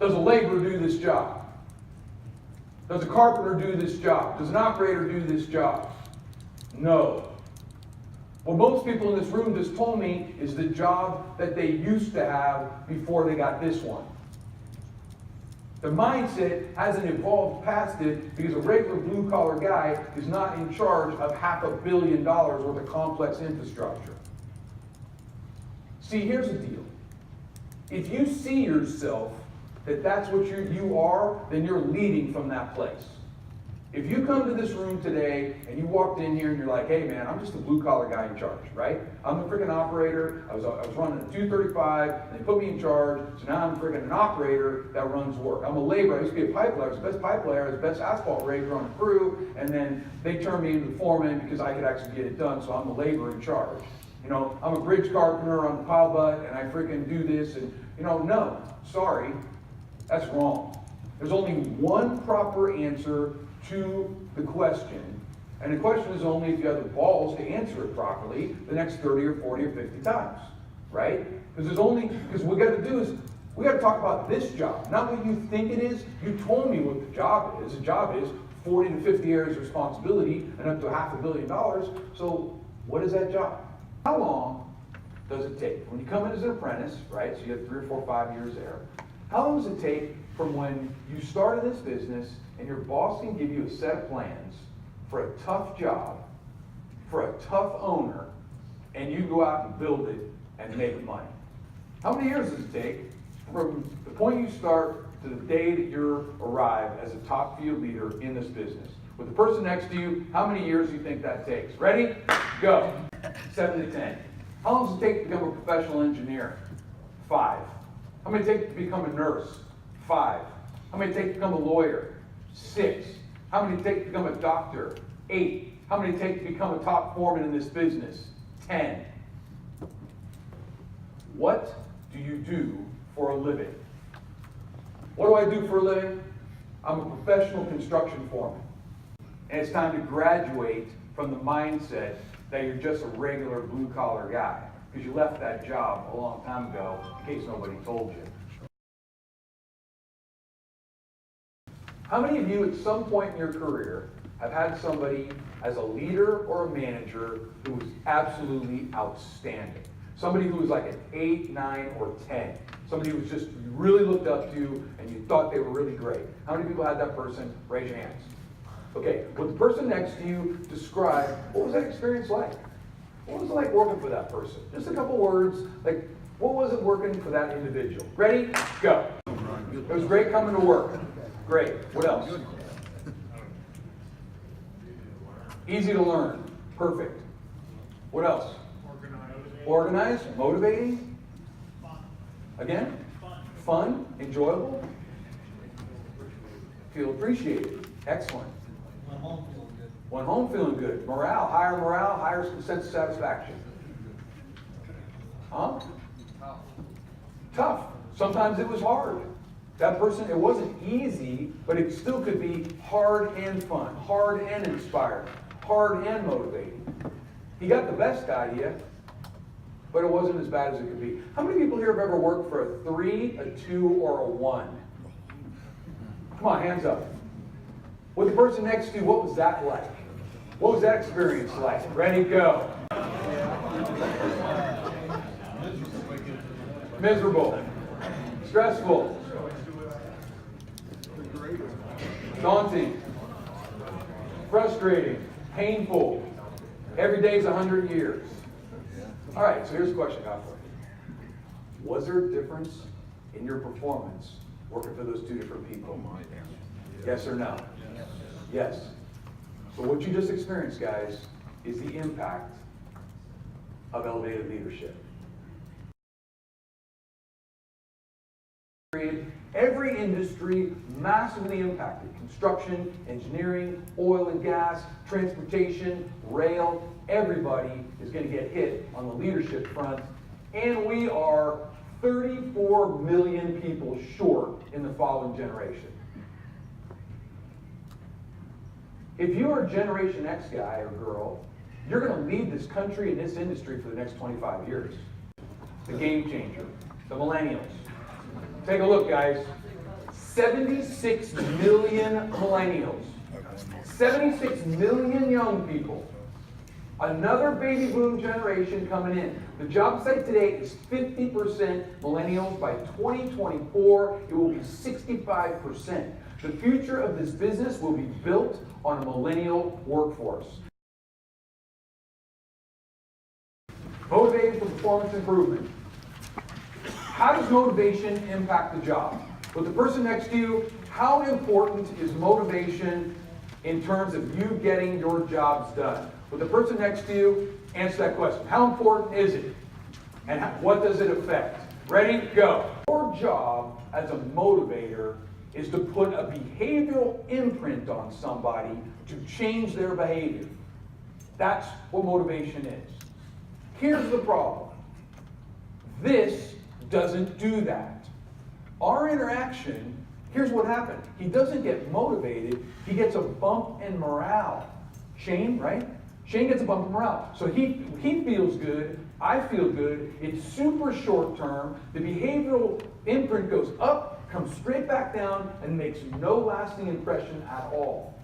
Does a laborer do this job? Does a carpenter do this job? Does an operator do this job? No. What most people in this room just told me is the job that they used to have before they got this one. The mindset hasn't evolved past it because a regular blue-collar guy is not in charge of $500 million worth of complex infrastructure. See, here's the deal. If you see yourself that that's what you are, then you're leading from that place. If you come to this room today and you walked in here and you're like, hey man, I'm just a blue-collar guy in charge, right? I'm the freaking operator. I was running a 235, and they put me in charge, so now I'm freaking an operator that runs work. I'm a laborer. I used to be a pipe layer. I was the best pipe layer. I was the best asphalt raiser on the crew, and then they turned me into the foreman because I could actually get it done, so I'm the laborer in charge. You know, I'm a bridge carpenter on the pile butt, and I freaking do this, and no, sorry, that's wrong. There's only one proper answer to the question, and the question is only if you have the balls to answer it properly the next 30 or 40 or 50 times, right? Because what we got to do is we got to talk about this job, not what you think it is. You told me what the job is. The job is 40 to 50 areas of responsibility and up to $500 million. So what is that job? How long does it take? When you come in as an apprentice, right? So you have 3 or 4 or 5 years there. How long does it take from when you start in this business and your boss can give you a set of plans for a tough job, for a tough owner, and you go out and build it and make money? How many years does it take from the point you start to the day that you arrive as a top field leader in this business? With the person next to you, how many years do you think that takes? Ready? Go. 7 to 10. How long does it take to become a professional engineer? 5. How many take to become a nurse? 5. How many take to become a lawyer? 6. How many take to become a doctor? 8. How many take to become a top foreman in this business? 10. What do you do for a living? What do I do for a living? I'm a professional construction foreman. And it's time to graduate from the mindset that you're just a regular blue-collar guy, because you left that job a long time ago, in case nobody told you. How many of you at some point in your career have had somebody as a leader or a manager who was absolutely outstanding? Somebody who was like an 8, 9, or 10. Somebody who was just, you really looked up to and you thought they were really great. How many people had that person? Raise your hands. Okay, with the person next to you, describe, what was that experience like? What was it like working for that person? Just a couple words, like, what was it working for that individual? Ready? Go. It was great coming to work. Great. What else? Easy to learn. Perfect. What else? Organized. Motivating. Again? Fun. Enjoyable. Feel appreciated. Excellent. Went home feeling good. Morale, higher sense of satisfaction. Huh? Tough. Sometimes it was hard. That person, it wasn't easy, but it still could be hard and fun, hard and inspiring, hard and motivating. He got the best idea, but it wasn't as bad as it could be. How many people here have ever worked for a 3, a 2, or a 1? Come on, hands up. With the person next to you, what was that like? What was that experience like? Ready, go. Miserable. Stressful. Daunting. Frustrating. Painful. Every day is 100 years. All right, so here's a question I got for you. Was there a difference in your performance working for those 2 different people? Yes or no? Yes. So what you just experienced, guys, is the impact of elevated leadership. Every industry massively impacted. Construction, engineering, oil and gas, transportation, rail. Everybody is going to get hit on the leadership front. And we are 34 million people short in the following generation. If you're a Generation X guy or girl, you're going to lead this country and this industry for the next 25 years. The game changer, the millennials. Take a look, guys. 76 million millennials. 76 million young people. Another baby boom generation coming in. The job site today is 50% millennials. By 2024, it will be 65%. The future of this business will be built on a millennial workforce. Motivated for performance improvement. How does motivation impact the job? With the person next to you, how important is motivation in terms of you getting your jobs done? With the person next to you, answer that question. How important is it? And what does it affect? Ready? Go. Your job as a motivator is to put a behavioral imprint on somebody to change their behavior. That's what motivation is. Here's the problem. This doesn't do that. Our interaction, here's what happened. He doesn't get motivated, he gets a bump in morale. Shane, right? Shane gets a bump in morale. So he feels good, I feel good, it's super short term, the behavioral imprint goes up, comes straight back down, and makes no lasting impression at all.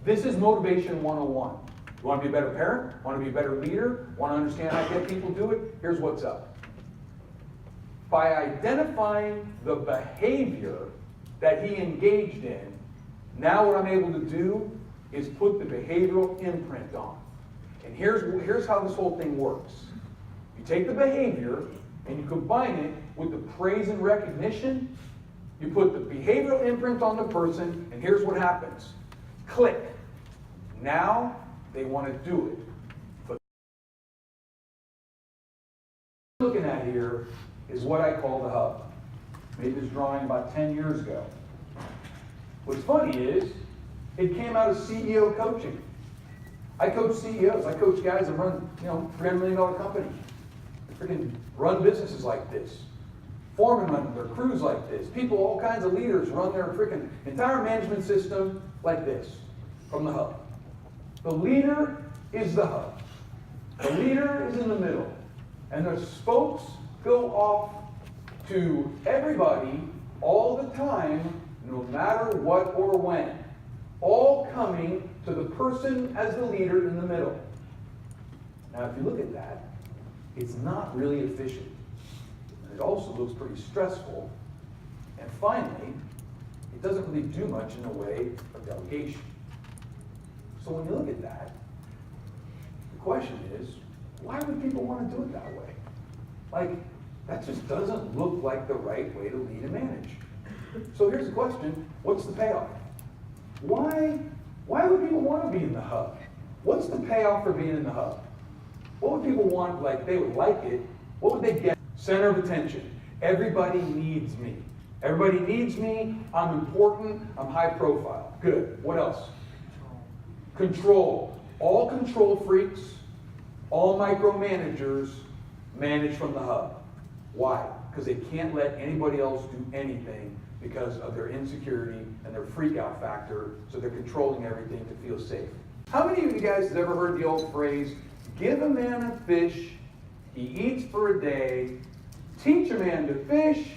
This is motivation 101. You want to be a better parent? Want to be a better leader? Want to understand how to get people to do it? Here's what's up. By identifying the behavior that he engaged in, now what I'm able to do is put the behavioral imprint on. And here's how this whole thing works. You take the behavior and you combine it with the praise and recognition. You put the behavioral imprint on the person, and here's what happens. Click. Now they want to do it. But what we're looking at here is what I call the hub. I made this drawing about 10 years ago. What's funny is, it came out of CEO coaching. I coach CEOs. I coach guys that run, $300 million companies. They freaking run businesses like this. Foremen run their crews like this. People, all kinds of leaders run their freaking entire management system like this, from the hub. The leader is the hub. The leader is in the middle. And the spokes go off to everybody all the time, no matter what or when. All coming to the person as the leader in the middle. Now, if you look at that, it's not really efficient. And it also looks pretty stressful. And finally, it doesn't really do much in the way of delegation. So when you look at that, the question is, why would people want to do it that way? Like, that just doesn't look like the right way to lead and manage. So here's the question, what's the payoff? Why would people want to be in the hub? What's the payoff for being in the hub? What would people want? Like, they would like it. What would they get? Center of attention. Everybody needs me. Everybody needs me. I'm important. I'm high profile. Good. What else? Control. All control freaks, all micromanagers manage from the hub. Why? Because they can't let anybody else do anything because of their insecurity and their freak out factor, so they're controlling everything to feel safe. How many of you guys have ever heard the old phrase, give a man a fish, he eats for a day, teach a man to fish,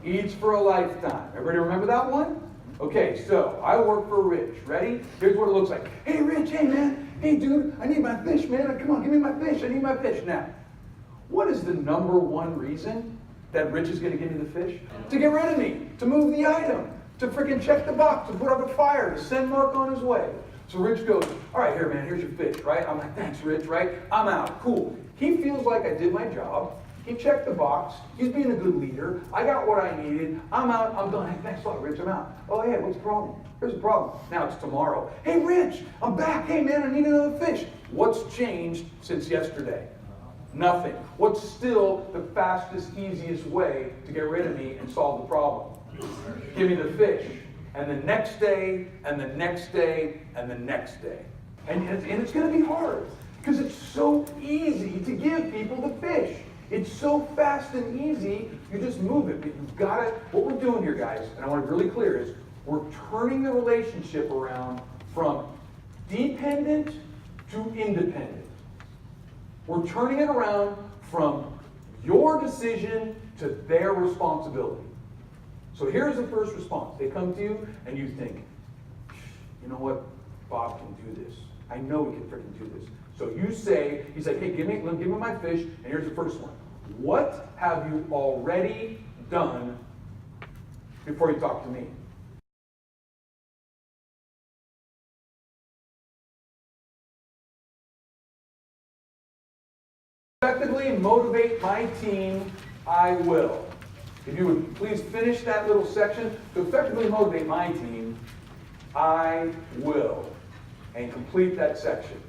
eats for a lifetime. Everybody remember that one? Okay, so I work for Rich. Ready? Here's what it looks like. Hey Rich, hey man, hey dude, I need my fish, man. Come on, give me my fish, I need my fish. Now, what is the number one reason that Rich is going to give me the fish? To get rid of me, to move the item, to freaking check the box, to put out a fire, to send Mark on his way. So Rich goes, all right, here man, here's your fish, right? I'm like, thanks Rich, right? I'm out, cool. He feels like I did my job. He checked the box. He's being a good leader. I got what I needed. I'm out. I'm done. Hey, thanks a lot, Rich. I'm out. Oh, yeah, what's the problem? Here's the problem. Now it's tomorrow. Hey, Rich, I'm back. Hey, man, I need another fish. What's changed since yesterday? Nothing. What's still the fastest, easiest way to get rid of me and solve the problem? Give me the fish. And the next day, and the next day, and the next day. And it's going to be hard because it's so easy to give people the fish. It's so fast and easy, you just move it. But you've got to, what we're doing here, guys, and I want to be really clear, is we're turning the relationship around from dependent to independent. We're turning it around from your decision to their responsibility. So here's the first response. They come to you and you think, you know what? Bob can do this. I know he can freaking do this. So you say, he's like, hey, give me my fish, and here's the first one. What have you already done before you talk to me? Effectively motivate my team, I will. If you would please finish that little section. To effectively motivate my team, I will. And complete that section.